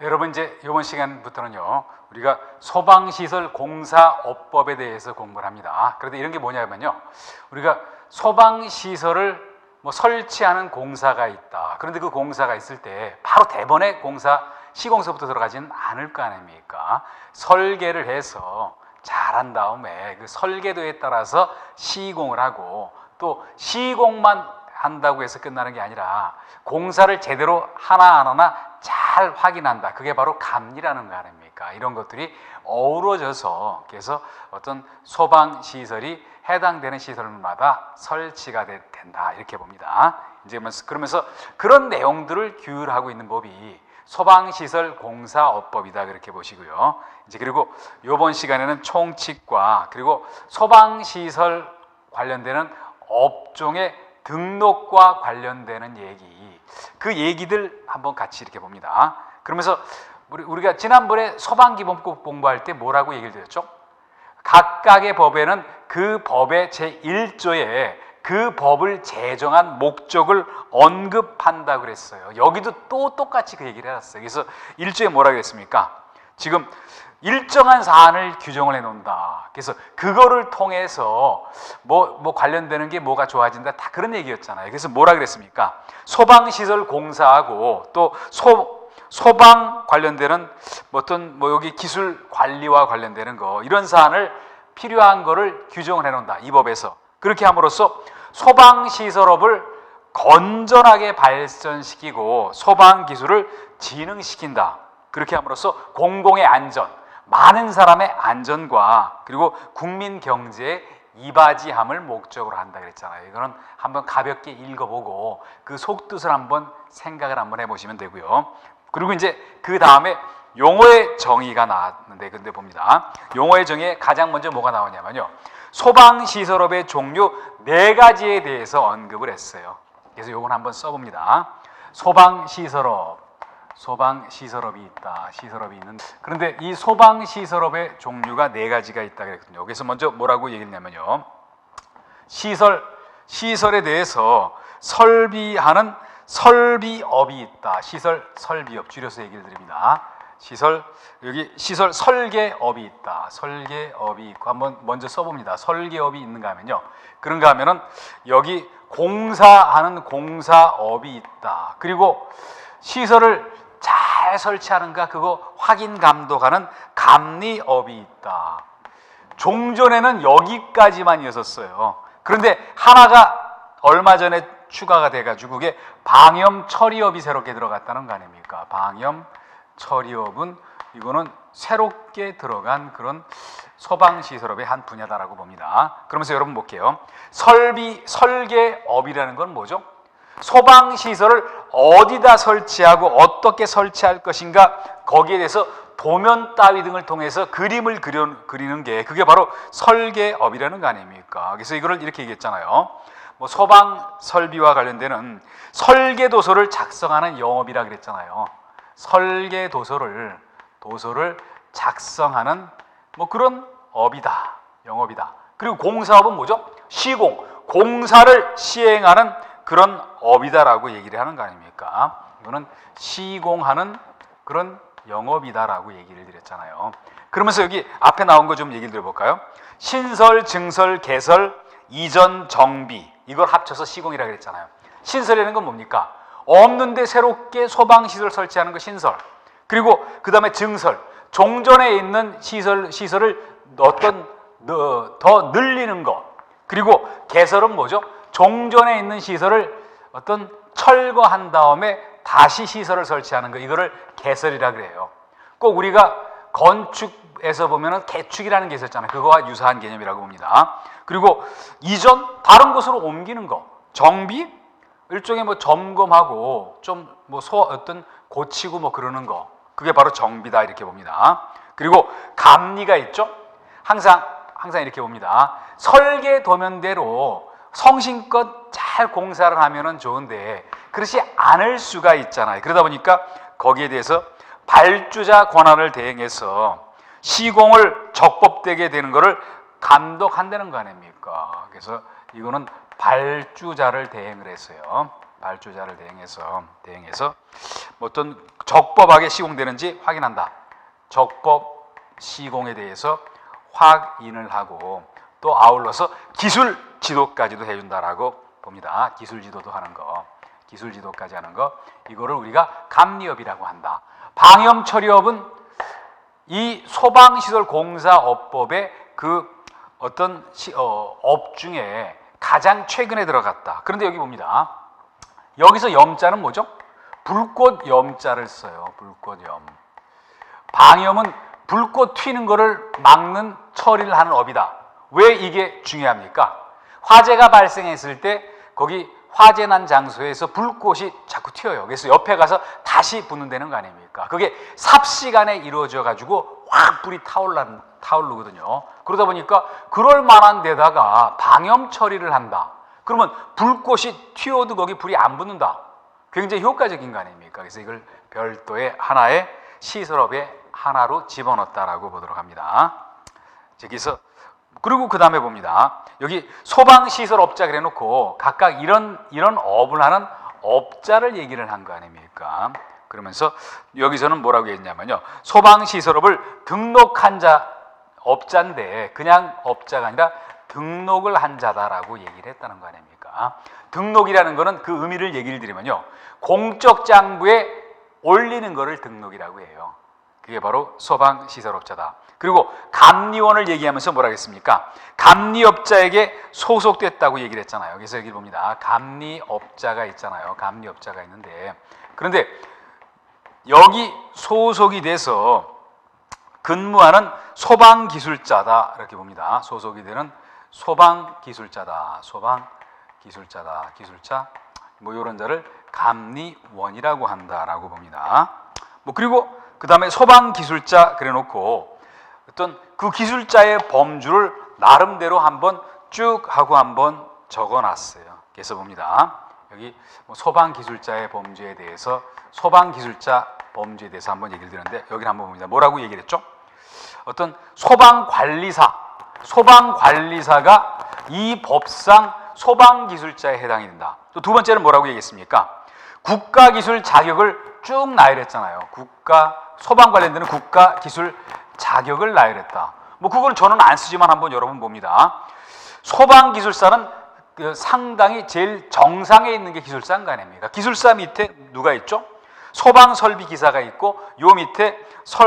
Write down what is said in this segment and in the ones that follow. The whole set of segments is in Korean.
네, 여러분 이제 이번 시간부터는요 우리가 소방시설 공사업법에 대해서 공부를 합니다. 그런데 이런 게 뭐냐면요, 우리가 소방시설을 설치하는 공사가 있다. 그런데 그 공사가 있을 때 바로 대번에 공사 시공서부터 들어가지는 않을 거 아닙니까? 설계를 해서 잘한 다음에 그 설계도에 따라서 시공을 하고, 또 시공만 한다고 해서 끝나는 게 아니라 공사를 제대로 하나하나 잘 확인한다. 그게 바로 감리라는 거 아닙니까? 이런 것들이 어우러져서 그래서 어떤 소방시설이 해당되는 시설마다 설치가 된다, 이렇게 봅니다. 이제 그러면서 그런 내용들을 규율하고 있는 법이 소방시설 공사업법이다, 그렇게 보시고요. 이제 그리고 이번 시간에는 총칙과 그리고 소방시설 관련되는 업종의 등록과 관련되는 얘기, 그 얘기들 한번 같이 이렇게 봅니다. 그러면서 우리가 지난번에 소방기본법 공부할 때 뭐라고 얘기를 드렸죠? 각각의 법에는 그 법의 제1조에 그 법을 제정한 목적을 언급한다고 그랬어요. 여기도 또 똑같이 그 얘기를 해놨어요. 그래서 1조에 뭐라고 했습니까? 지금 일정한 사안을 규정을 해놓는다. 그래서 그거를 통해서 뭐 관련되는 게 뭐가 좋아진다, 다 그런 얘기였잖아요. 그래서 뭐라 그랬습니까? 소방시설 공사하고 또 소방 관련되는 어떤 여기 기술 관리와 관련되는 거, 이런 사안을 필요한 거를 규정을 해놓는다, 이 법에서. 그렇게 함으로써 소방시설업을 건전하게 발전시키고 소방기술을 진흥시킨다. 그렇게 함으로써 공공의 안전, 많은 사람의 안전과 그리고 국민 경제의 이바지함을 목적으로 한다 그랬잖아요. 이거는 한번 가볍게 읽어보고 그 속뜻을 한번 생각을 한번 해보시면 되고요. 그리고 이제 그 다음에 용어의 정의가 나왔는데, 근데 봅니다. 용어의 정의에 가장 먼저 뭐가 나오냐면요, 소방시설업의 종류 4가지에 대해서 언급을 했어요. 그래서 요건 한번 써봅니다. 소방시설업이 있다. 시설업이 있는데, 그런데 이 소방시설업의 종류가 4가지가 있다 그랬거든요. 그래서 먼저 뭐라고 얘기했냐면요, 시설에 대해서 설비하는 설비업이 있다. 시설 설비업, 줄여서 얘기를 드립니다. 여기 시설 설계업이 있다. 설계업이 있고, 한번 먼저 써봅니다. 설계업이 있는가 하면요, 그런가 하면은 여기 공사하는 공사업이 있다. 그리고 시설을 잘 설치하는가, 그거 확인 감독하는 감리업이 있다. 종전에는 여기까지만 있었어요. 그런데 하나가 얼마 전에 추가가 돼가지고 그게 방염처리업이 새롭게 들어갔다는 거 아닙니까? 방염처리업은 이거는 새롭게 들어간 그런 소방시설업의 한 분야다라고 봅니다. 그러면서 여러분 볼게요. 설계업이라는 건 뭐죠? 소방시설을 어디다 설치하고 어떻게 설치할 것인가, 거기에 대해서 도면 따위 등을 통해서 그림을 그리는 게, 그게 바로 설계업이라는 거 아닙니까? 그래서 이거를 이렇게 얘기했잖아요. 소방 설비와 관련되는 설계도서를 작성하는 영업이라 그랬잖아요. 설계도서를 작성하는 그런 업이다, 영업이다. 그리고 공사업은 뭐죠? 공사를 시행하는 그런 업이다라고 얘기를 하는 거 아닙니까? 이거는 시공하는 그런 영업이다라고 얘기를 드렸잖아요. 그러면서 여기 앞에 나온 거 좀 얘기를 드려볼까요? 신설, 증설, 개설, 이전, 정비, 이걸 합쳐서 시공이라고 그랬잖아요. 신설이라는 건 뭡니까? 없는데 새롭게 소방시설 설치하는 거 신설. 그리고 그 다음에 증설, 종전에 있는 시설을 더 늘리는 거. 그리고 개설은 뭐죠? 종전에 있는 시설을 철거한 다음에 다시 시설을 설치하는 거, 이거를 개설이라 그래요. 꼭 우리가 건축에서 보면은 개축이라는 게 있었잖아요. 그거와 유사한 개념이라고 봅니다. 그리고 이전, 다른 곳으로 옮기는 거. 정비, 일종의 점검하고 좀 고치고 그러는 거, 그게 바로 정비다, 이렇게 봅니다. 그리고 감리가 있죠. 항상 이렇게 봅니다. 설계 도면대로 성심껏 잘 공사를 하면은 좋은데 그렇지 않을 수가 있잖아요. 그러다 보니까 거기에 대해서 발주자 권한을 대행해서 시공을 적법되게 되는 것을 감독한다는 거 아닙니까? 그래서 이거는 발주자를 대행을 했어요. 발주자를 대행해서 어떤 적법하게 시공되는지 확인한다. 적법 시공에 대해서 확인을 하고 또 아울러서 기술 지도까지도 해준다라고 봅니다. 기술 지도도 하는 거, 기술 지도까지 하는 거, 이거를 우리가 감리업이라고 한다. 방염 처리업은 이 소방시설공사업법의 그 어떤 업 중에 가장 최근에 들어갔다. 그런데 여기 봅니다. 여기서 염자는 뭐죠? 불꽃 염자를 써요. 불꽃 염. 방염은 불꽃 튀는 거를 막는 처리를 하는 업이다. 왜 이게 중요합니까? 화재가 발생했을 때 거기 화재 난 장소에서 불꽃이 자꾸 튀어요. 그래서 옆에 가서 다시 붙는다는 거 아닙니까? 그게 삽시간에 이루어져 가지고 확 불이 타오르거든요. 그러다 보니까 그럴 만한 데다가 방염 처리를 한다. 그러면 불꽃이 튀어도 거기 불이 안 붙는다. 굉장히 효과적인 거 아닙니까? 그래서 이걸 별도의 하나의 시설업의 하나로 집어넣었다라고 보도록 합니다. 여기서 그리고 그 다음에 봅니다. 여기 소방시설업자 그래 놓고 각각 이런 업을 하는 업자를 얘기를 한 거 아닙니까? 그러면서 여기서는 뭐라고 했냐면요. 소방시설업을 등록한 자, 업자인데 그냥 업자가 아니라 등록을 한 자다라고 얘기를 했다는 거 아닙니까? 등록이라는 거는 그 의미를 얘기를 드리면요. 공적 장부에 올리는 거를 등록이라고 해요. 그게 바로 소방시설업자다. 그리고 감리원을 얘기하면서 뭐라 했습니까? 감리업자에게 소속됐다고 얘기를 했잖아요. 그래서 여기 봅니다. 감리업자가 있잖아요. 감리업자가 있는데 그런데 여기 소속이 돼서 근무하는 소방기술자다 이렇게 봅니다. 소속이 되는 소방기술자다. 소방기술자다. 기술자 뭐 이런 자를 감리원이라고 한다라고 봅니다. 뭐 그리고 그 다음에 소방기술자 그래놓고 어떤 그 기술자의 범주를 나름대로 한번 쭉 하고 한번 적어놨어요. 그래서 봅니다. 여기 뭐 소방기술자의 범주에 대해서 소방기술자 범주에 대해서 한번 얘기를 드렸는데 여기를 한번 봅니다. 뭐라고 얘기를 했죠? 어떤 소방관리사가 이 법상 소방기술자에 해당이 된다. 또 두 번째는 뭐라고 얘기했습니까? 국가기술 자격을 쭉 나열했잖아요. 소방 관련되는 국가기술 자격을 나열했다. 뭐 그건 저는 안 쓰지만 한번 여러분 봅니다. 소방기술사는 상당히 제일 정상에 있는 게 기술사인 거 아닙니까? 기술사 밑에 누가 있죠? 소방설비기사가 있고 요 밑에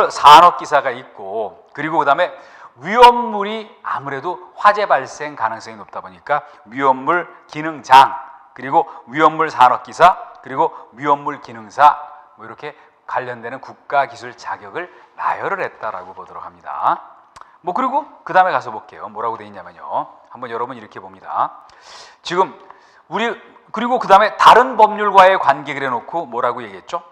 산업기사가 있고 그리고 그 다음에 위험물이 아무래도 화재 발생 가능성이 높다 보니까 위험물 기능장 그리고 위험물 산업기사 그리고 위험물 기능사 뭐 이렇게 관련되는 국가기술 자격을 나열을 했다라고 보도록 합니다. 뭐 그리고 그 다음에 가서 볼게요. 뭐라고 돼 있냐면요. 한번 여러분 이렇게 봅니다. 지금 그리고 그 다음에 다른 법률과의 관계 그래 놓고 뭐라고 얘기했죠?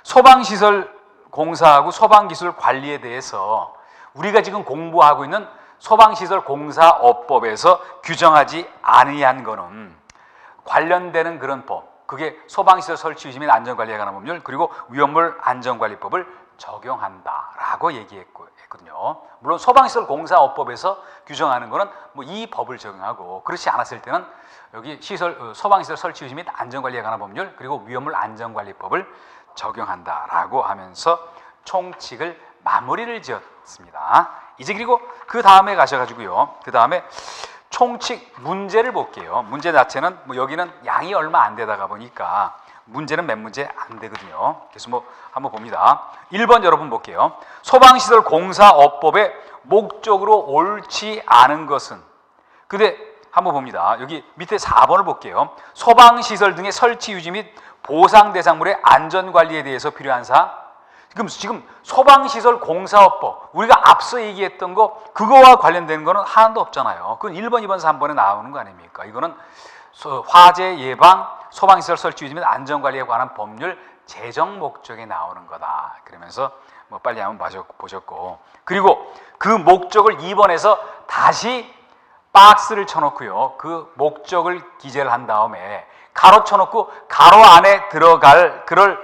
소방시설 공사하고 소방기술 관리에 대해서 우리가 지금 공부하고 있는 소방시설 공사업법에서 규정하지 아니한 거는 관련되는 그런 법, 그게 소방시설 설치 유지 및 안전관리에 관한 법률 그리고 위험물 안전관리법을 적용한다라고 얘기했거든요. 물론 소방시설 공사업법에서 규정하는 거는 뭐 이 법을 적용하고 그렇지 않았을 때는 여기 소방시설 설치 유지 및 안전관리에 관한 법률 그리고 위험물 안전관리법을 적용한다라고 하면서 총칙을 마무리를 지었습니다. 이제 그리고 그 다음에 가셔가지고요. 그 다음에 총칙 문제를 볼게요. 문제 자체는 뭐 여기는 양이 얼마 안 되다가 보니까 문제는 몇 문제 안 되거든요. 그래서 뭐 한번 봅니다. 1번 여러분 볼게요. 소방시설 공사업법의 목적으로 옳지 않은 것은 근데 한번 봅니다. 여기 밑에 4번을 볼게요. 소방시설 등의 설치 유지 및 보상 대상물의 안전관리에 대해서 필요한 사항 지금 소방시설 공사업법 우리가 앞서 얘기했던 거 그거와 관련된 거는 하나도 없잖아요. 그건 1번, 2번, 3번에 나오는 거 아닙니까? 이거는 화재 예방, 소방시설 설치 유지 및 안전관리에 관한 법률 제정 목적에 나오는 거다. 그러면서 뭐 빨리 한번 보셨고 그리고 그 목적을 2번에서 다시 박스를 쳐놓고요. 그 목적을 기재를 한 다음에 가로 쳐놓고 가로 안에 들어갈 그럴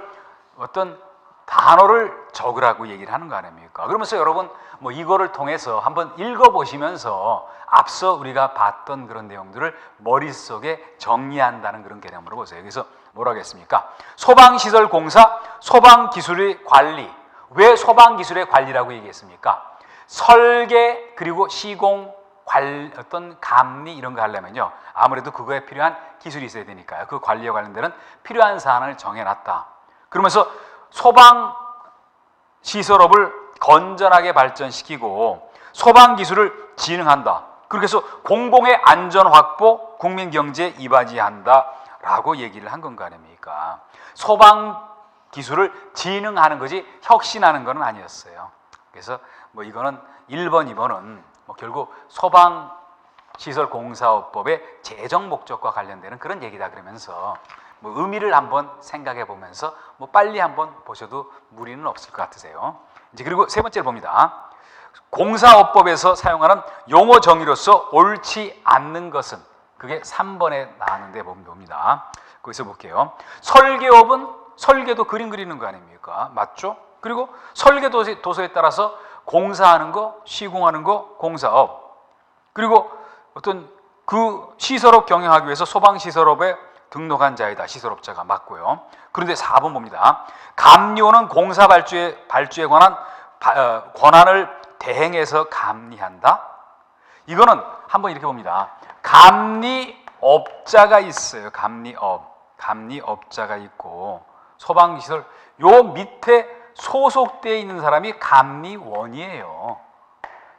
어떤 단어를 적으라고 얘기를 하는 거 아닙니까? 그러면서 여러분 뭐 이거를 통해서 한번 읽어보시면서 앞서 우리가 봤던 그런 내용들을 머릿속에 정리한다는 그런 개념으로 보세요. 그래서 뭐라고 했습니까? 소방시설공사 소방기술의 관리. 왜 소방기술의 관리라고 얘기했습니까? 설계 그리고 시공 어떤 감리 이런 거 하려면요, 아무래도 그거에 필요한 기술이 있어야 되니까요. 그 관리와 관련되는 필요한 사안을 정해놨다. 그러면서 소방 시설업을 건전하게 발전시키고 소방 기술을 진흥한다. 그렇게 해서 공공의 안전 확보, 국민 경제에 이바지한다라고 얘기를 한 건 거 아닙니까? 소방 기술을 진흥하는 거지 혁신하는 건 아니었어요. 그래서 뭐 이거는 1번, 2번은 뭐 결국 소방시설공사업법의 재정 목적과 관련되는 그런 얘기다 그러면서 뭐 의미를 한번 생각해 보면서 뭐 빨리 한번 보셔도 무리는 없을 것 같으세요. 이제 그리고 세 번째를 봅니다. 공사업법에서 사용하는 용어 정의로서 옳지 않는 것은, 그게 3번에 나왔는데 봅니다. 거기서 볼게요. 설계도 그림 그리는 거 아닙니까? 맞죠? 그리고 설계 도서에 따라서 공사하는 거, 시공하는 거, 공사업. 그리고 어떤 그 시설업 경영하기 위해서 소방시설업에 등록한 자이다. 시설업자가 맞고요. 그런데 4번 봅니다. 감리원은 공사 발주에 관한 권한을 대행해서 감리한다. 이거는 한번 이렇게 봅니다. 감리업자가 있어요. 감리업자가 있고 소방시설 요 밑에 소속되어 있는 사람이 감리원이에요.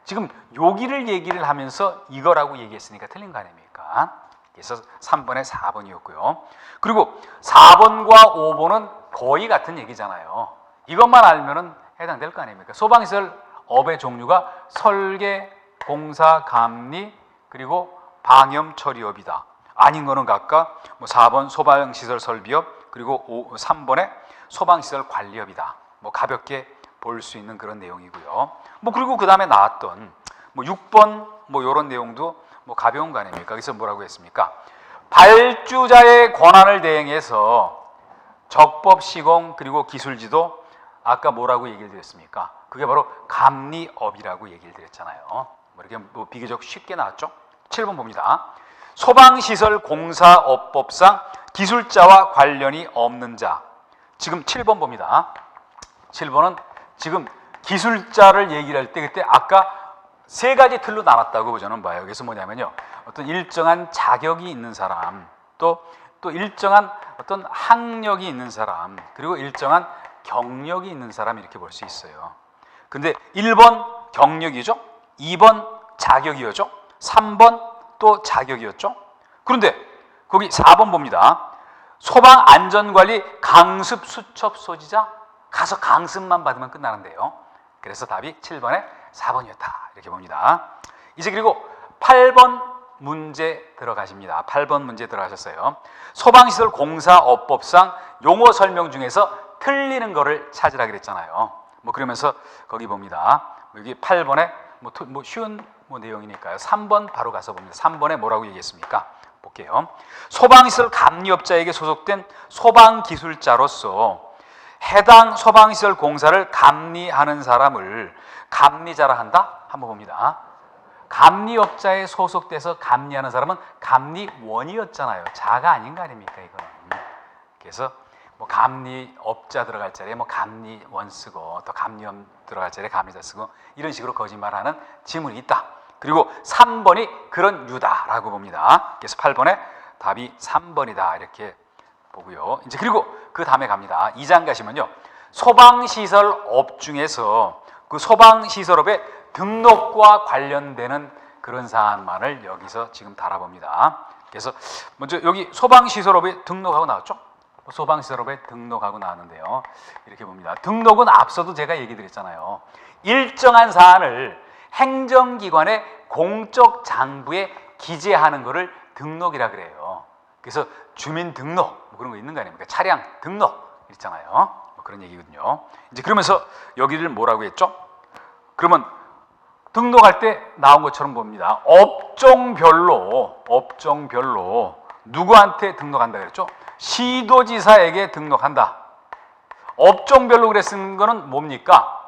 지금 여기를 얘기를 하면서 이거라고 얘기했으니까 틀린 거 아닙니까? 그래서 3번에 4번이었고요. 그리고 4번과 5번은 거의 같은 얘기잖아요. 이것만 알면은 해당될 거 아닙니까? 소방시설 업의 종류가 설계, 공사, 감리, 그리고 방염 처리업이다. 아닌 거는 각각 뭐 4번 소방시설 설비업, 그리고 3번에 소방시설 관리업이다. 뭐 가볍게 볼 수 있는 그런 내용이고요. 뭐 그리고 그 다음에 나왔던 뭐 6번 뭐 이런 내용도 뭐 가벼운 거 아닙니까? 그래서 뭐라고 했습니까? 발주자의 권한을 대행해서 적법 시공 그리고 기술 지도, 아까 뭐라고 얘기를 드렸습니까? 그게 바로 감리업이라고 얘기를 드렸잖아요. 뭐 이렇게 뭐 비교적 쉽게 나왔죠? 7번 봅니다. 소방시설공사업법상 기술자와 관련이 없는 자. 지금 7번 봅니다. 7번은 지금 기술자를 얘기를 할 때 그때 아까 세 가지 틀로 나눴다고 저는 봐요. 그래서 뭐냐면요, 어떤 일정한 자격이 있는 사람, 또 일정한 어떤 학력이 있는 사람, 그리고 일정한 경력이 있는 사람, 이렇게 볼 수 있어요. 근데 1번 경력이죠, 2번 자격이었죠, 3번 또 자격이었죠. 그런데 거기 4번 봅니다. 소방 안전관리 강습 수첩 소지자, 가서 강습만 받으면 끝나는데요. 그래서 답이 7번에 4번이었다 이렇게 봅니다. 이제 그리고 8번 문제 들어가십니다. 8번 문제 들어가셨어요. 소방시설 공사업법상 용어 설명 중에서 틀리는 거를 찾으라 그랬잖아요. 뭐 그러면서 거기 봅니다. 여기 8번에 뭐 쉬운 내용이니까요. 3번 바로 가서 봅니다. 3번에 뭐라고 얘기했습니까? 볼게요. 소방시설 감리업자에게 소속된 소방기술자로서 해당 소방시설 공사를 감리하는 사람을 감리자라 한다? 한번 봅니다. 감리업자에 소속돼서 감리하는 사람은 감리원이었잖아요. 자가 아닌 거 아닙니까, 이거는. 그래서 뭐 감리업자 들어갈 자리에 뭐 감리원 쓰고, 또 감리원 들어갈 자리에 감리자 쓰고, 이런 식으로 거짓말하는 지문이 있다. 그리고 3번이 그런 유다라고 봅니다. 그래서 8번에 답이 3번이다 이렇게 보고요. 이제 그리고 그 다음에 갑니다. 2장 가시면요, 소방시설업 중에서 그 소방시설업의 등록과 관련되는 그런 사안만을 여기서 지금 달아봅니다. 그래서 먼저 여기 소방시설업에 등록하고 나왔죠? 소방시설업에 등록하고 나왔는데요. 이렇게 봅니다. 등록은 앞서도 제가 얘기 드렸잖아요. 일정한 사안을 행정기관의 공적 장부에 기재하는 것을 등록이라 그래요. 그래서 주민등록 뭐 그런 거 있는 거 아닙니까? 차량 등록 있잖아요. 뭐 그런 얘기거든요. 이제 그러면서 여기를 뭐라고 했죠? 그러면 등록할 때 나온 것처럼 봅니다. 업종별로 누구한테 등록한다 그랬죠? 시도지사에게 등록한다. 업종별로 그랬은 거는 뭡니까?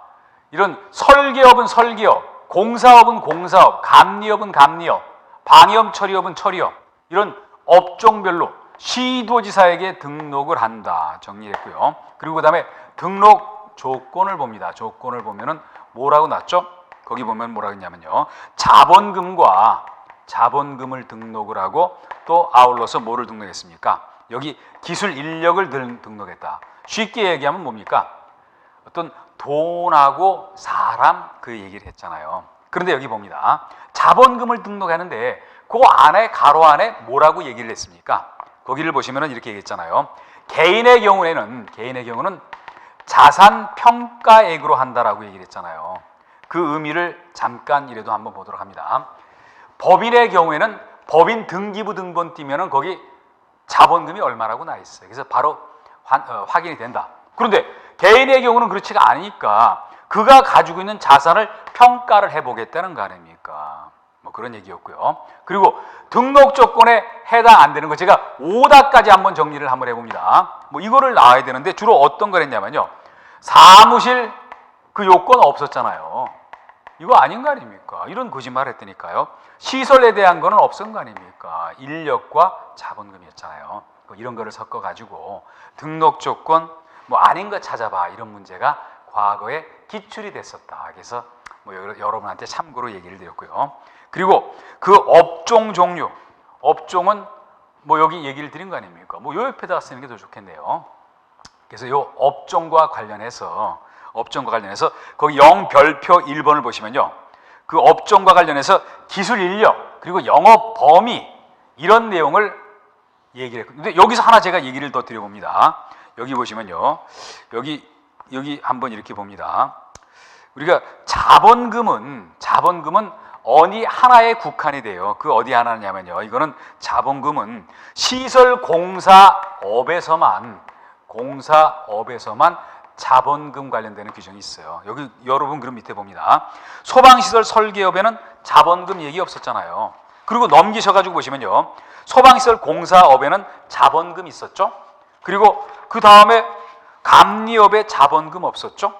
이런 설계업은 설계업, 공사업은 공사업, 감리업은 감리업, 방염 처리업은 처리업, 이런 업종별로 시도지사에게 등록을 한다. 정리했고요. 그리고 그다음에 등록 조건을 봅니다. 조건을 보면은 뭐라고 났죠? 거기 보면 뭐라고 했냐면요. 자본금을 등록을 하고 또 아울러서 뭐를 등록했습니까? 여기 기술 인력을 등록했다. 쉽게 얘기하면 뭡니까? 어떤 돈하고 사람 그 얘기를 했잖아요. 그런데 여기 봅니다. 자본금을 등록하는데 그 안에 가로 안에 뭐라고 얘기를 했습니까? 거기를 보시면은 이렇게 얘기했잖아요. 개인의 경우는 자산 평가액으로 한다라고 얘기를 했잖아요. 그 의미를 잠깐이라도 한번 보도록 합니다. 법인의 경우에는 법인 등기부 등본 띄면은 거기 자본금이 얼마라고 나 있어요. 그래서 바로 확인이 된다. 그런데 개인의 경우는 그렇지가 않으니까 그가 가지고 있는 자산을 평가를 해보겠다는 거 아닙니까? 뭐 그런 얘기였고요. 그리고 등록 조건에 해당 안 되는 거 제가 5다까지 한번 정리를 한번 해봅니다. 뭐 이거를 나와야 되는데 주로 어떤 걸 했냐면요. 사무실 그 요건 없었잖아요. 이거 아닌 거 아닙니까? 이런 거짓말 했더니까요. 시설에 대한 거는 없은 거 아닙니까? 인력과 자본금이었잖아요. 뭐 이런 거를 섞어가지고 등록 조건 뭐 아닌 거 찾아봐 이런 문제가 과거에 기출이 됐었다. 그래서 뭐 여러분한테 참고로 얘기를 드렸고요. 그리고 그 업종 종류, 업종은 뭐 여기 얘기를 드린 거 아닙니까? 뭐 요 옆에다가 쓰는 게 더 좋겠네요. 그래서 요 업종과 관련해서 거기 영별표 1번을 보시면요. 그 업종과 관련해서 기술 인력 그리고 영업 범위 이런 내용을 얘기를 했거든요. 근데 여기서 하나 제가 얘기를 더 드려봅니다. 여기 보시면요. 여기 한번 이렇게 봅니다. 우리가 자본금은 어디 하나에 국한이 돼요. 그 어디 하나냐면요. 이거는 자본금은 시설 공사업에서만 자본금 관련되는 규정이 있어요. 여기 여러분 그럼 밑에 봅니다. 소방시설 설계업에는 자본금 얘기 없었잖아요. 그리고 넘기셔가지고 보시면요. 소방시설 공사업에는 자본금 있었죠. 그리고 그 다음에 감리업에 자본금 없었죠.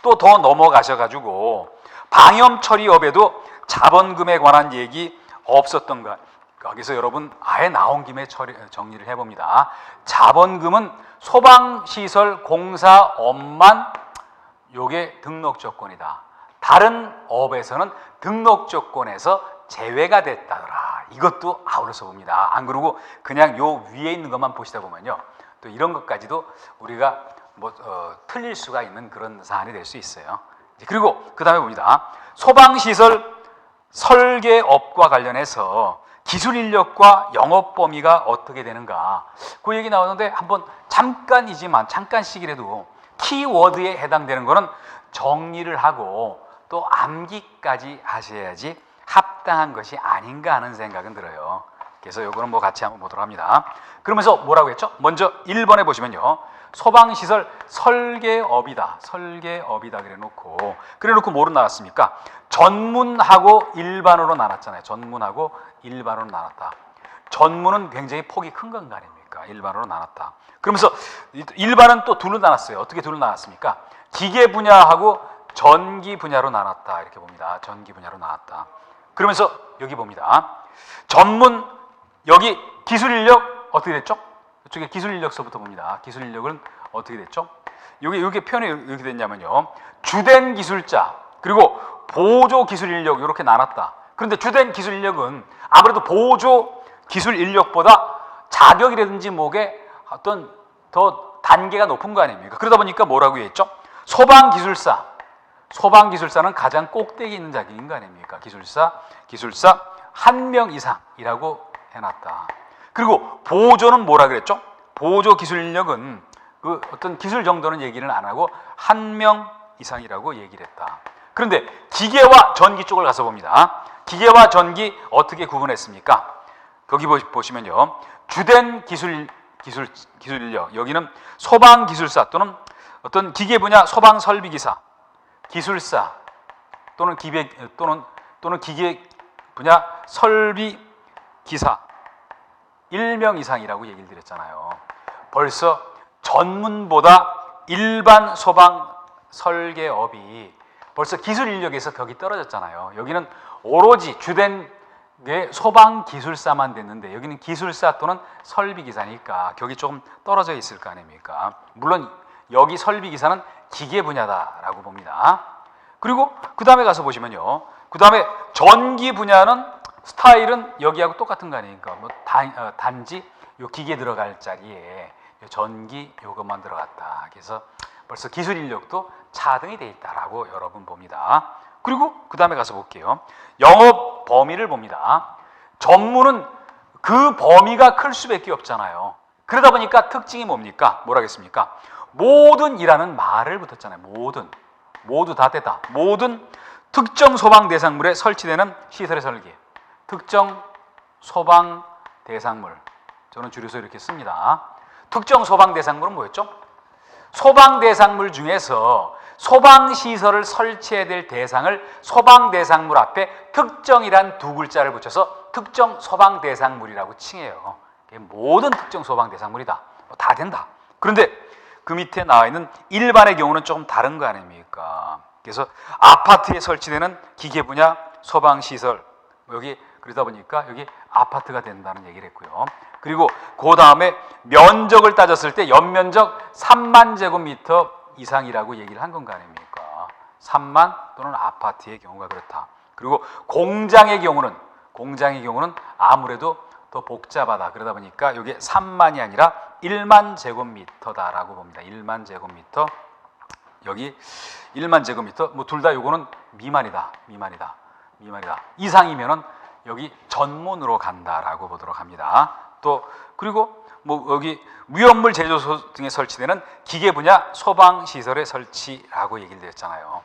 또 더 넘어가셔가지고 방염처리업에도 자본금에 관한 얘기 없었던가. 여기서 여러분 아예 나온 김에 정리를 해봅니다. 자본금은 소방시설 공사업만 요게 등록 조건이다. 다른 업에서는 등록 조건에서 제외가 됐다더라. 이것도 아울러서 봅니다. 안 그러고 그냥 요 위에 있는 것만 보시다 보면요. 또 이런 것까지도 우리가 틀릴 수가 있는 그런 사안이 될 수 있어요. 그리고 그 다음에 봅니다. 소방시설 설계업과 관련해서 기술 인력과 영업 범위가 어떻게 되는가 그 얘기 나오는데 한번 잠깐씩이라도 키워드에 해당되는 거는 정리를 하고 또 암기까지 하셔야지 합당한 것이 아닌가 하는 생각은 들어요. 그래서 요거는 뭐 같이 한번 보도록 합니다. 그러면서 뭐라고 했죠? 먼저 1번에 보시면요. 소방시설 설계업이다 그래놓고 뭐로 나눴습니까? 전문하고 일반으로 나눴잖아요. 전문하고 일반으로 나눴다. 전문은 굉장히 폭이 큰 건 아닙니까? 일반으로 나눴다. 그러면서 일반은 또 둘로 나눴어요. 어떻게 둘로 나눴습니까? 기계 분야하고 전기 분야로 나눴다. 이렇게 봅니다. 전기 분야로 나눴다. 그러면서 여기 봅니다. 전문 여기 기술 인력 어떻게 됐죠? 이쪽에 기술 인력서부터 봅니다. 기술 인력은 어떻게 됐죠? 여기 표현이 이렇게 됐냐면요. 주된 기술자 그리고 보조 기술 인력 이렇게 나눴다. 그런데 주된 기술 인력은 아무래도 보조 기술 인력보다 자격이라든지 뭐게 어떤 더 단계가 높은 거 아닙니까? 그러다 보니까 뭐라고 했죠? 소방기술사는 가장 꼭대기 있는 자격인 거 아닙니까? 기술사 1명 이상이라고 해놨다. 그리고 보조는 뭐라 그랬죠? 보조 기술 인력은 그 어떤 기술 정도는 얘기를 안 하고 1명 이상이라고 얘기를 했다. 그런데 기계와 전기 쪽을 가서 봅니다. 기계와 전기 어떻게 구분했습니까? 거기 보시면요. 주된 기술 인력 여기는 소방 기술사 또는 어떤 기계 분야 소방 설비 기사, 기술사 또는 기계 분야 설비 기사 1명 이상이라고 얘기를 드렸잖아요. 벌써 전문보다 일반 소방 설계업이 벌써 기술 인력에서 격이 떨어졌잖아요. 여기는 오로지 주된 이게 소방기술사만 됐는데 여기는 기술사 또는 설비기사니까 격이 조금 떨어져 있을 거 아닙니까? 물론 여기 설비기사는 기계 분야다라고 봅니다. 그리고 그 다음에 가서 보시면요. 그 다음에 전기 분야는 스타일은 여기하고 똑같은 거 아닙니까? 뭐 단지 요 기계 들어갈 자리에 요 전기 요것만 들어갔다. 그래서 벌써 기술 인력도 차등이 돼 있다라고 여러분 봅니다. 그리고 그 다음에 가서 볼게요. 영업 범위를 봅니다. 전문은 그 범위가 클 수밖에 없잖아요. 그러다 보니까 특징이 뭡니까? 뭐라겠습니까? 모든 이라는 말을 붙였잖아요. 모두 다 됐다. 모든 특정 소방 대상물에 설치되는 시설의 설계. 특정 소방 대상물. 저는 줄여서 이렇게 씁니다. 특정 소방 대상물은 뭐였죠? 소방 대상물 중에서 소방시설을 설치해야 될 대상을 소방 대상물 앞에 특정이란 두 글자를 붙여서 특정 소방 대상물이라고 칭해요. 모든 특정 소방 대상물이다. 다 된다. 그런데 그 밑에 나와 있는 일반의 경우는 조금 다른 거 아닙니까? 그래서 아파트에 설치되는 기계 분야 소방시설, 여기 그러다 보니까 여기 아파트가 된다는 얘기를 했고요. 그리고 그 다음에 면적을 따졌을 때 연면적 3만 제곱미터 이상이라고 얘기를 한 건가 아닙니까? 3만 또는 아파트의 경우가 그렇다. 그리고 공장의 경우는 아무래도 더 복잡하다. 그러다 보니까 이게 3만이 아니라 1만 제곱미터다라고 봅니다. 1만 제곱미터. 여기 1만 제곱미터. 뭐 둘 다 요거는 미만이다. 이상이면은 여기 전문으로 간다라고 보도록 합니다. 또 그리고 뭐 여기 위험물 제조소 등에 설치되는 기계 분야 소방 시설의 설치라고 얘기를 드렸잖아요.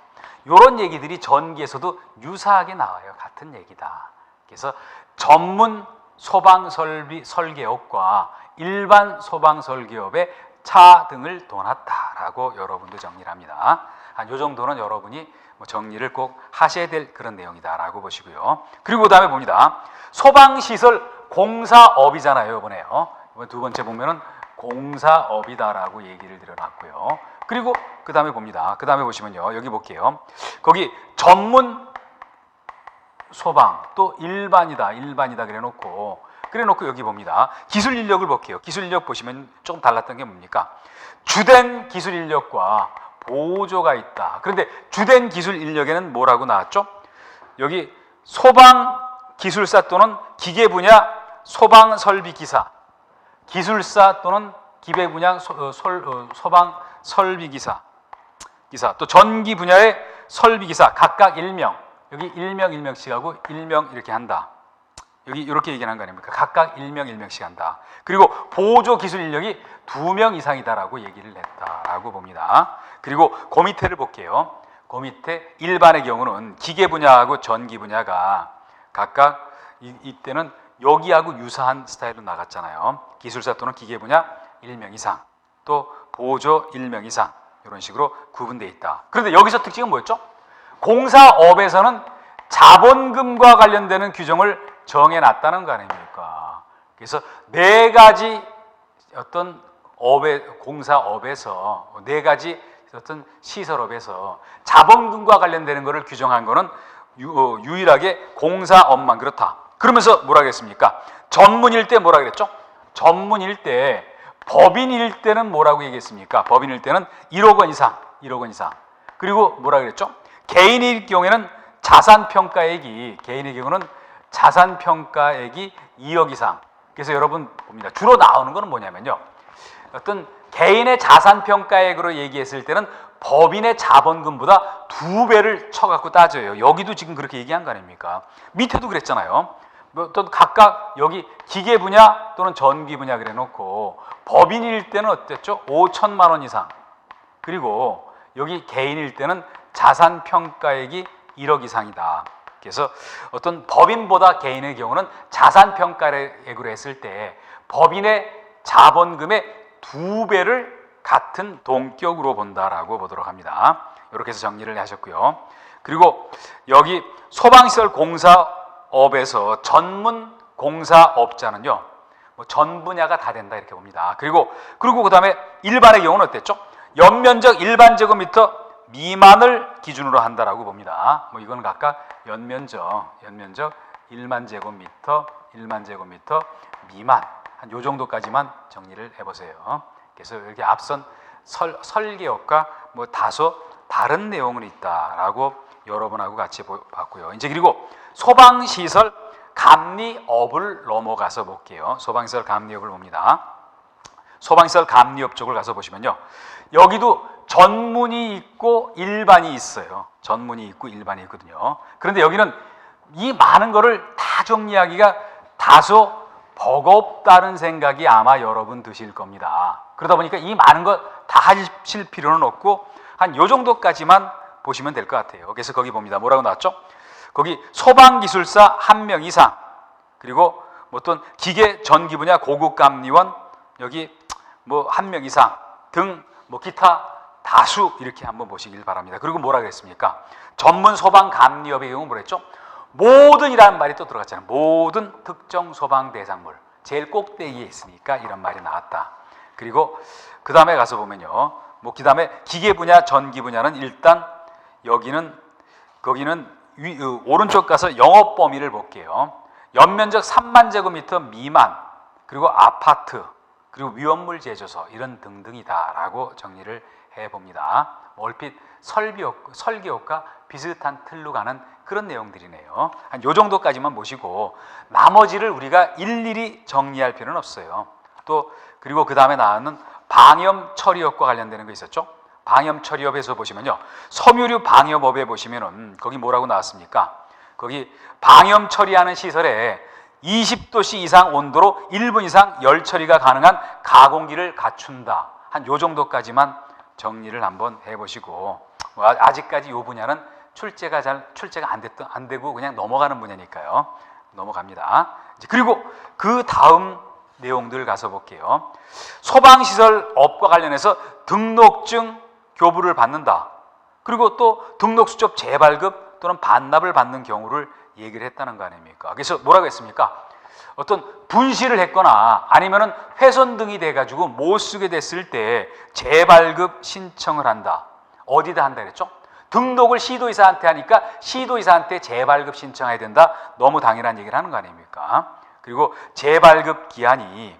이런 얘기들이 전기에서도 유사하게 나와요. 같은 얘기다. 그래서 전문 소방 설비 설계업과 일반 소방 설계업의 차등을 둬놨다라고 여러분도 정리를 합니다. 한 요 정도는 여러분이 뭐 정리를 꼭 하셔야 될 그런 내용이다라고 보시고요. 그리고 그 다음에 봅니다. 소방시설 공사업이잖아요. 이번에요. 이번 두 번째 보면은 공사업이다라고 얘기를 드려놨고요. 그리고 그 다음에 봅니다. 그 다음에 보시면요. 여기 볼게요. 거기 전문 소방 또 일반이다 그래놓고 여기 봅니다. 기술 인력을 볼게요. 기술 인력 보시면 조금 달랐던 게 뭡니까? 주된 기술 인력과 보조가 있다. 그런데 주된 기술 인력에는 뭐라고 나왔죠? 여기 소방 기술사 또는 기계 분야 소방 설비 기사, 기술사 또는 기계 분야 소방 설비 기사, 또 전기 분야의 설비 기사 각각 1명. 여기 1명씩 하고 1명 이렇게 한다. 여기 이렇게 얘기하는 거 아닙니까? 각각 1명씩 한다. 그리고 보조 기술 인력이 2명 이상이다라고 얘기를 했다라고 봅니다. 그리고 그 밑에를 볼게요. 그 밑에 일반의 경우는 기계 분야하고 전기 분야가 각각 이때는 여기하고 유사한 스타일로 나갔잖아요. 기술사 또는 기계 분야 1명 이상, 또 보조 1명 이상 이런 식으로 구분되어 있다. 그런데 여기서 특징은 뭐였죠? 공사업에서는 자본금과 관련되는 규정을 정해놨다는 거 아닙니까? 그래서 네 가지 어떤 공사업에서 네 가지 어떤 시설업에서 자본금과 관련되는 것을 규정한 거는 유일하게 공사업만 그렇다. 그러면서 뭐라 그랬습니까? 전문일 때 뭐라 그랬죠? 전문일 때, 법인일 때는 뭐라고 얘기했습니까? 법인일 때는 1억 원 이상. 그리고 뭐라 그랬죠? 개인일 경우에는 개인의 경우는 자산평가액이 2억 이상. 그래서 여러분 봅니다. 주로 나오는 거는 뭐냐면요. 어떤 개인의 자산평가액으로 얘기했을 때는 법인의 자본금보다 2배를 쳐갖고 따져요. 여기도 지금 그렇게 얘기한 거 아닙니까? 밑에도 그랬잖아요. 또 각각 여기 기계 분야 또는 전기 분야 그래 놓고 법인일 때는 어땠죠? 5천만 원 이상. 그리고 여기 개인일 때는 자산평가액이 1억 이상이다. 그래서 어떤 법인보다 개인의 경우는 자산평가액으로 했을 때 법인의 자본금의 2배를 같은 동격으로 본다라고 보도록 합니다. 이렇게 해서 정리를 하셨고요. 그리고 여기 소방시설 공사업에서 전문 공사업자는요, 뭐 전 분야가 다 된다 이렇게 봅니다. 그리고 그 다음에 일반의 경우는 어땠죠? 연면적 일반 제곱미터 미만을 기준으로 한다라고 봅니다. 뭐 이건 각각 연면적 1만 제곱미터, 1만 제곱미터 미만, 한 요 정도까지만 정리를 해보세요. 그래서 여기 앞선 설계역과 뭐 다소 다른 내용은 있다라고 여러분하고 같이 봤고요. 이제 그리고 소방시설 감리업을 넘어가서 볼게요. 소방시설 감리업을 봅니다. 소방시설 감리업 쪽을 가서 보시면요, 여기도 전문이 있고 일반이 있어요. 전문이 있고 일반이 있거든요. 그런데 여기는 이 많은 거를 다 정리하기가 다소 버겁다는 생각이 아마 여러분 드실 겁니다. 그러다 보니까 이 많은 거 다 하실 필요는 없고 한 요 정도까지만 보시면 될 것 같아요. 그래서 거기 봅니다. 뭐라고 나왔죠? 거기 소방기술사 1명 이상, 그리고 어떤 기계 전기 분야 고급 감리원 여기 뭐 1명 이상 등 뭐 기타 다수 이렇게 한번 보시길 바랍니다. 그리고 뭐라 그랬습니까? 전문 소방 감리업의 경우 뭐랬죠? 모든이라는 말이 또 들어갔잖아요. 모든 특정 소방 대상물, 제일 꼭대기에 있으니까 이런 말이 나왔다. 그리고 그 다음에 가서 보면요, 뭐 그 다음에 기계 분야, 전기 분야는 일단 거기는 오른쪽 가서 영업 범위를 볼게요. 연면적 3만 제곱미터 미만, 그리고 아파트, 그리고 위험물 제조소 이런 등등이다라고 정리를 해봅니다. 얼핏 설계업과 비슷한 틀로 가는 그런 내용들이네요. 한 요 정도까지만 보시고 나머지를 우리가 일일이 정리할 필요는 없어요. 또 그리고 그 다음에 나오는 방염 처리업과 관련되는 거 있었죠? 방염 처리업에서 보시면요, 섬유류 방염업에 보시면은 거기 뭐라고 나왔습니까? 거기 방염 처리하는 시설에 20도씨 이상 온도로 1분 이상 열 처리가 가능한 가공기를 갖춘다. 한 요 정도까지만 정리를 한번 해보시고, 아직까지 이 분야는 출제가 안 되고 그냥 넘어가는 분야니까요. 넘어갑니다. 그리고 그 다음 내용들 가서 볼게요. 소방시설업과 관련해서 등록증 교부를 받는다. 그리고 또 등록수첩 재발급 또는 반납을 받는 경우를 얘기를 했다는 거 아닙니까? 그래서 뭐라고 했습니까? 어떤 분실을 했거나 아니면은 훼손 등이 돼가지고 못 쓰게 됐을 때 재발급 신청을 한다. 어디다 한다 그랬죠? 등록을 시도이사한테 하니까 시도이사한테 재발급 신청해야 된다. 너무 당연한 얘기를 하는 거 아닙니까? 그리고 재발급 기한이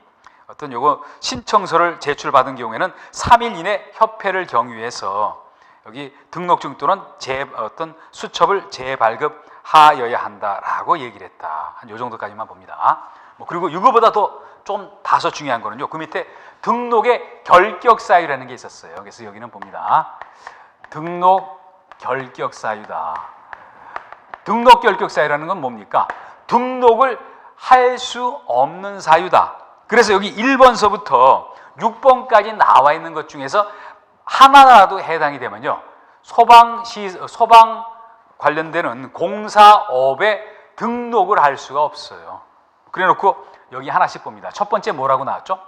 어떤 요거 신청서를 제출받은 경우에는 3일 이내 협회를 경유해서 여기 등록증 또는 어떤 수첩을 재발급하여야 한다라고 얘기를 했다. 한 요 정도까지만 봅니다. 뭐 그리고 이거보다 더 좀 다소 중요한 거는요, 그 밑에 등록의 결격 사유라는 게 있었어요. 그래서 여기는 봅니다. 등록 결격 사유다. 등록 결격 사유라는 건 뭡니까? 등록을 할 수 없는 사유다. 그래서 여기 1번서부터 6번까지 나와 있는 것 중에서 하나라도 해당이 되면요, 소방 관련되는 공사업에 등록을 할 수가 없어요. 그래 놓고 여기 하나씩 봅니다. 첫 번째 뭐라고 나왔죠?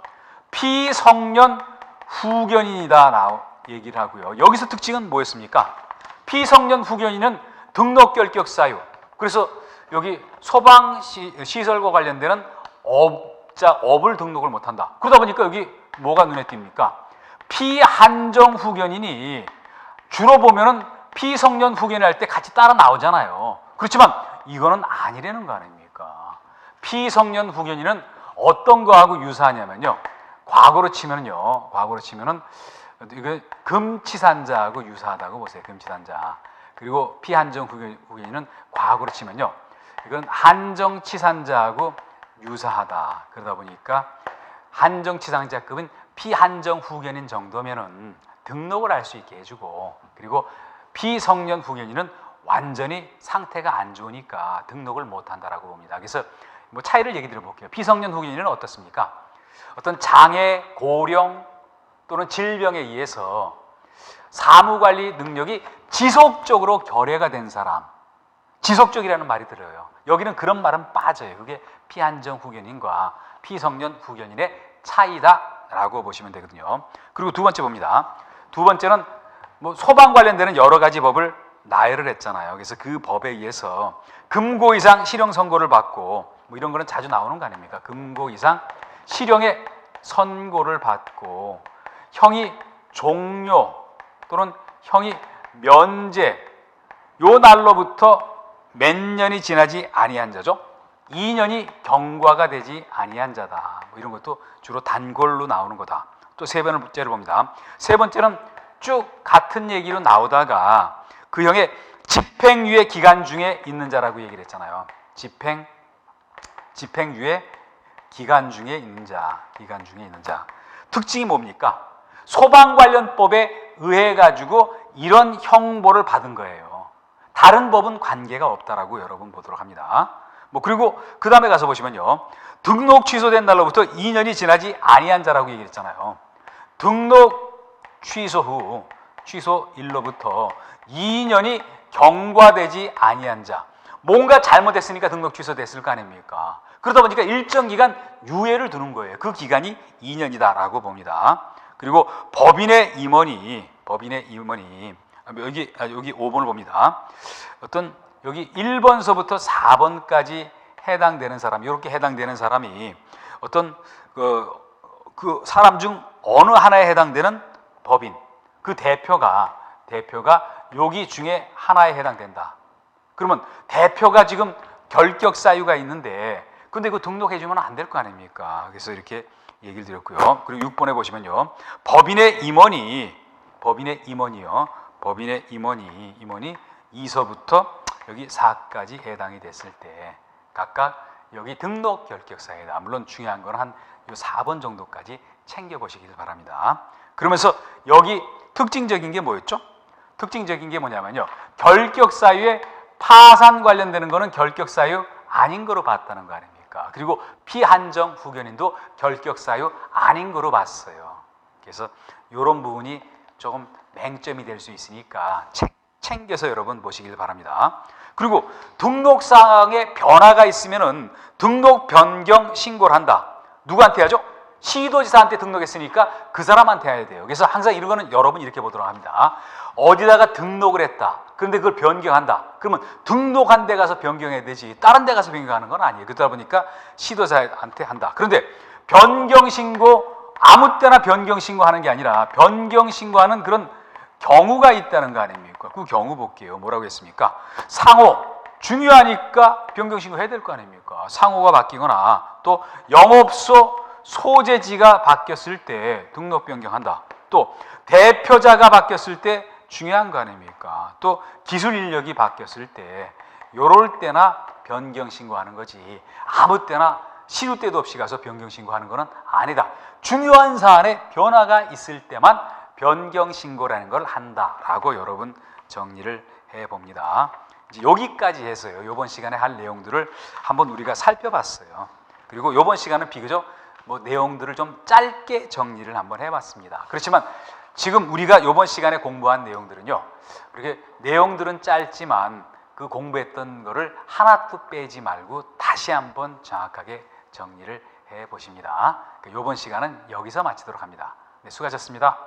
피성년 후견인이다 얘기를 하고요. 여기서 특징은 뭐였습니까? 피성년 후견인은 등록 결격 사유. 그래서 여기 소방시설과 관련되는 업을 등록을 못한다. 그러다 보니까 여기 뭐가 눈에 띕니까? 피한정 후견인이 주로 보면은 피성년 후견인 할 때 같이 따라 나오잖아요. 그렇지만 이거는 아니라는 거 아닙니까? 피성년 후견인은 어떤 거하고 유사하냐면요, 과거로 치면은 이거 금치산자하고 유사하다고 보세요. 금치산자. 그리고 피한정 후견인은 과거로 치면요, 이건 한정치산자하고 유사하다. 그러다 보니까 한정치산자급은 피한정 후견인 정도면은 등록을 할 수 있게 해주고, 그리고 피성년 후견인은 완전히 상태가 안 좋으니까 등록을 못한다라고 봅니다. 그래서 뭐 차이를 얘기 드려볼게요. 피성년 후견인은 어떻습니까? 어떤 장애, 고령 또는 질병에 의해서 사무관리 능력이 지속적으로 결여가 된 사람, 지속적이라는 말이 들어요. 여기는 그런 말은 빠져요. 그게 피한정 후견인과 피성년 후견인의 차이다라고 보시면 되거든요. 그리고 두 번째 봅니다. 두 번째는 뭐 소방 관련되는 여러 가지 법을 나열을 했잖아요. 그래서 그 법에 의해서 금고 이상 실형 선고를 받고, 뭐 이런 거는 자주 나오는 거 아닙니까? 금고 이상 실형의 선고를 받고 형이 종료 또는 형이 면제, 요 날로부터 몇 년이 지나지 아니한 자죠. 2년이 경과가 되지 아니한 자다. 뭐 이런 것도 주로 단골로 나오는 거다. 또 세 번째를 봅니다. 세 번째는 쭉 같은 얘기로 나오다가 그 형의 집행유예 기간 중에 있는 자라고 얘기를 했잖아요. 집행유예 기간 중에 있는 자, 기간 중에 있는 자. 특징이 뭡니까? 소방관련법에 의해 가지고 이런 형벌을 받은 거예요. 다른 법은 관계가 없다라고 여러분 보도록 합니다. 뭐 그리고 그 다음에 가서 보시면요, 등록 취소된 날로부터 2년이 지나지 아니한 자라고 얘기했잖아요. 등록 취소 후 취소일로부터 2년이 경과되지 아니한 자, 뭔가 잘못했으니까 등록 취소됐을 거 아닙니까? 그러다 보니까 일정 기간 유예를 두는 거예요. 그 기간이 2년이다라고 봅니다. 그리고 법인의 임원이 여기 5번을 봅니다. 어떤 여기 1번서부터 4번까지 해당되는 사람, 이렇게 해당되는 사람이 어떤 그 사람 중 어느 하나에 해당되는 법인, 그 대표가 여기 중에 하나에 해당된다. 그러면 대표가 지금 결격 사유가 있는데 근데 그 등록해 주면 안 될 거 아닙니까? 그래서 이렇게 얘기를 드렸고요. 그리고 6번에 보시면요, 법인의 임원이 2서부터 여기 4까지 해당이 됐을 때 각각 여기 등록 결격 사유다. 물론 중요한 건 한 4번 정도까지 챙겨보시길 바랍니다. 그러면서 여기 특징적인 게 뭐였죠? 특징적인 게 뭐냐면요, 결격 사유에 파산 관련되는 거는 결격 사유 아닌 거로 봤다는 거 아닙니까? 그리고 피한정 후견인도 결격 사유 아닌 거로 봤어요. 그래서 이런 부분이 조금 맹점이 될 수 있으니까 챙겨서 여러분 보시길 바랍니다. 그리고 등록사항에 변화가 있으면은 등록 변경 신고를 한다. 누구한테 하죠? 시도지사한테 등록했으니까 그 사람한테 해야 돼요. 그래서 항상 이런 거는 여러분 이렇게 보도록 합니다. 어디다가 등록을 했다. 그런데 그걸 변경한다. 그러면 등록한 데 가서 변경해야 되지 다른 데 가서 변경하는 건 아니에요. 그러다 보니까 시도지사한테 한다. 그런데 변경신고 아무 때나 변경신고하는 게 아니라 변경신고하는 그런 경우가 있다는 거 아닙니까? 그 경우 볼게요. 뭐라고 했습니까? 상호 중요하니까 변경신고 해야 될 거 아닙니까? 상호가 바뀌거나 또 영업소 소재지가 바뀌었을 때 등록 변경한다. 또 대표자가 바뀌었을 때 중요한 거 아닙니까? 또 기술 인력이 바뀌었을 때 요럴 때나 변경 신고하는 거지 아무 때나 시도 때도 없이 가서 변경 신고하는 거는 아니다. 중요한 사안에 변화가 있을 때만 변경 신고라는 걸 한다라고 여러분 정리를 해봅니다. 이제 여기까지 해서요, 이번 시간에 할 내용들을 한번 우리가 살펴봤어요. 그리고 이번 시간은 비교적 내용들을 좀 짧게 정리를 한번 해봤습니다. 그렇지만 지금 우리가 이번 시간에 공부한 내용들은요, 이렇게 내용들은 짧지만 그 공부했던 거를 하나도 빼지 말고 다시 한번 정확하게 정리를 해보십니다. 이번 시간은 여기서 마치도록 합니다. 네, 수고하셨습니다.